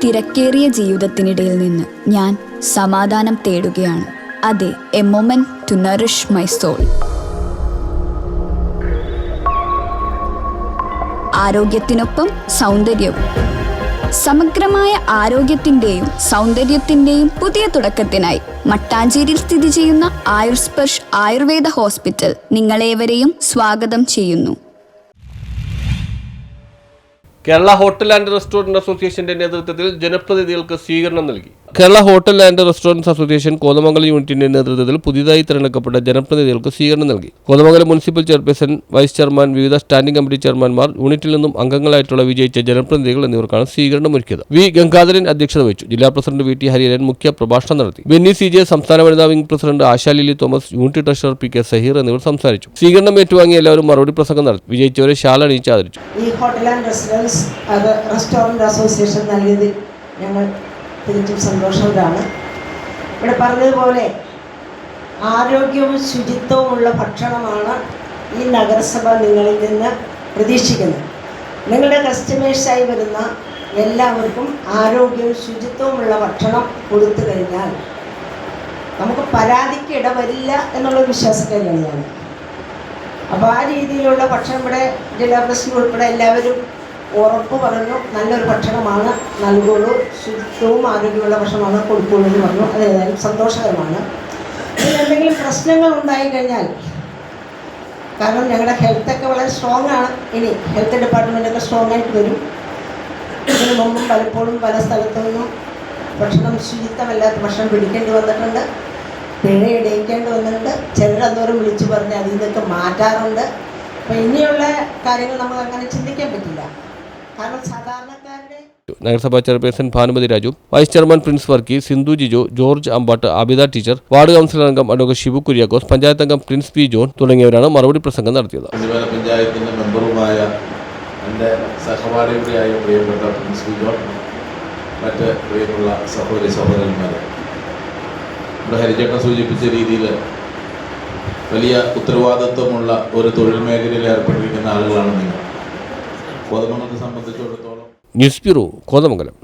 തിരക്കേറിയ ജീവിതത്തിനിടയിൽ നിന്ന് ഞാൻ സമാധാനം തേടുകയാണ്. അതെ, a moment to nourish my soul. ആരോഗ്യത്തിനൊപ്പം സൗന്ദര്യവും. സമഗ്രമായ ആരോഗ്യത്തിൻ്റെയും സൗന്ദര്യത്തിൻ്റെയും പുതിയ തുടക്കത്തിനായി മട്ടാഞ്ചേരിയിൽ സ്ഥിതി ചെയ്യുന്ന ആയുർസ്പർശ് ആയുർവേദ ഹോസ്പിറ്റൽ നിങ്ങളേവരെയും സ്വാഗതം ചെയ്യുന്നു. കേരള ഹോട്ടൽ ആൻഡ് റെസ്റ്റോറന്റ് അസോസിയേഷന്റെ നേതൃത്വത്തിൽ ജനപ്രതിനിധികൾക്ക് സ്വീകരണം നൽകി. Kerala hotel and restaurant association Kothamangalam യൂണിറ്റിന്റെ നേതൃത്വത്തിൽ പുതിയതായി തിരഞ്ഞെടുക്കപ്പെട്ട ജനപ്രതിനിധികൾക്ക് സ്വീകരണം നൽകി. Kothamangalam municipal chairperson, vice chairman, വിവിധ സ്റ്റാൻഡിംഗ് കമ്മിറ്റി ചെയർമാൻമാർ, യൂണിറ്റിൽ നിന്നും അംഗങ്ങളായിട്ടുള്ള വിജയിച്ച ജനപ്രതിനിധികൾ എന്നിവർക്കാണ് സ്വീകരണം ഒരുക്കിയത്. വി ഗംഗാധരൻ അധ്യക്ഷത വഹിച്ചു. ജില്ലാ പ്രസിഡന്റ് വി ടി ഹരിഹരൻ മുഖ്യ പ്രഭാഷണം നടത്തി. ബെന്നി CJ, സംസ്ഥാന വനിതാ wing president Asha Lily Thomas, unit treasurer PK Saheer എന്നിവർ സംസാരിച്ചു. സ്വീകരണം ഏറ്റുവാങ്ങി എല്ലാവരും മറുപടി പ്രസംഗം നടത്തി. വിജയിച്ചവരെ ഷാൾ അണിയിച്ച് ആദരിച്ചു. ഈ ഹോട്ടൽ ആൻഡ് റെസ്റ്റോറൻറ്റ് അസോസിയേഷൻ നൽകിയതിൽ ഞങ്ങൾ തികച്ചും സന്തോഷവരാണ്. ഇവിടെ പറഞ്ഞതുപോലെ ആരോഗ്യവും ശുചിത്വവുമുള്ള ഭക്ഷണമാണ് ഈ നഗരസഭ നിങ്ങളിൽ നിന്ന് പ്രതീക്ഷിക്കുന്നത്. നിങ്ങളുടെ കസ്റ്റമേഴ്സായി വരുന്ന എല്ലാവർക്കും ആരോഗ്യവും ശുചിത്വവുമുള്ള ഭക്ഷണം കൊടുത്തു കഴിഞ്ഞാൽ നമുക്ക് പരാതിക്ക് ഇടവരില്ല എന്നുള്ളൊരു വിശ്വാസക്കാരിയാണ് ഞാൻ. അപ്പോൾ ആ രീതിയിലുള്ള ഭക്ഷണം ഇവിടെ ജില്ലാ പ്രസിഡന്റ് ഉൾപ്പെടെ എല്ലാവരും ഉറപ്പ് പറഞ്ഞു, നല്ലൊരു ഭക്ഷണമാണ് നൽകുള്ളൂ, ശുചിത്വവും ആരോഗ്യമുള്ള ഭക്ഷണമാണ് കൊടുക്കുള്ളൂ എന്ന് പറഞ്ഞു. അത് ഏതായാലും സന്തോഷകരമാണ്. എന്തെങ്കിലും പ്രശ്നങ്ങൾ ഉണ്ടായിക്കഴിഞ്ഞാൽ, കാരണം ഞങ്ങളുടെ ഹെൽത്തൊക്കെ വളരെ സ്ട്രോങ് ആണ്, ഇനി ഹെൽത്ത് ഡിപ്പാർട്ട്മെൻറ്റൊക്കെ സ്ട്രോങ് ആയിട്ട് വരും. ഇതിനു മുമ്പും പലപ്പോഴും പല സ്ഥലത്തു നിന്നും ഭക്ഷണം ശുചിത്വമല്ലാത്ത ഭക്ഷണം പിടിക്കേണ്ടി വന്നിട്ടുണ്ട്, പിഴ ഇടയിക്കേണ്ടി വന്നിട്ടുണ്ട്. ചിലരന്തോരം വിളിച്ചു പറഞ്ഞ് അതിൽ നിന്നൊക്കെ മാറ്റാറുണ്ട്. അപ്പോൾ ഇനിയുള്ള കാര്യങ്ങൾ നമുക്ക് അങ്ങനെ ചിന്തിക്കാൻ പറ്റില്ല. കാരണം സാധാരണക്കാരുടെ നഗരസഭാ chairperson Bhanumathi Raju, vice chairman Prince Varkey, Sindhu Jijo, George Ambatt, Abida teacher, ward councillor അംഗം അഡ്വക്കേറ്റ് ഷിബു കുര്യാക്കോസ്, പഞ്ചായത്ത് അംഗം പ്രിൻസ് പി ജോൺ തുടങ്ങിയവരാണ് മറുപടി പ്രസംഗം നടത്തിയത്. പഞ്ചായത്തിന്റെ മെമ്പറുമായ എൻ്റെ സഹപാഠിയുടെയായ പ്രിയപ്പെട്ട പ്രിൻസ് പി ജോൺ, മറ്റ് പ്രിയമുള്ള സഹോദരി സഹോദരന്മാരെ, ഇവിടെ ഹരിചേട്ടൻ സൂചിപ്പിച്ച രീതിയിൽ വലിയ ഉത്തരവാദിത്വമുള്ള ഒരു തൊഴിൽ മേഖലയിൽ ഏർപ്പെട്ടിരിക്കുന്ന ആളുകളാണ് നിങ്ങൾ. കോതമംഗലത്തെ സംബന്ധിച്ചിടത്തോളം. News bureau, Kothamangalam.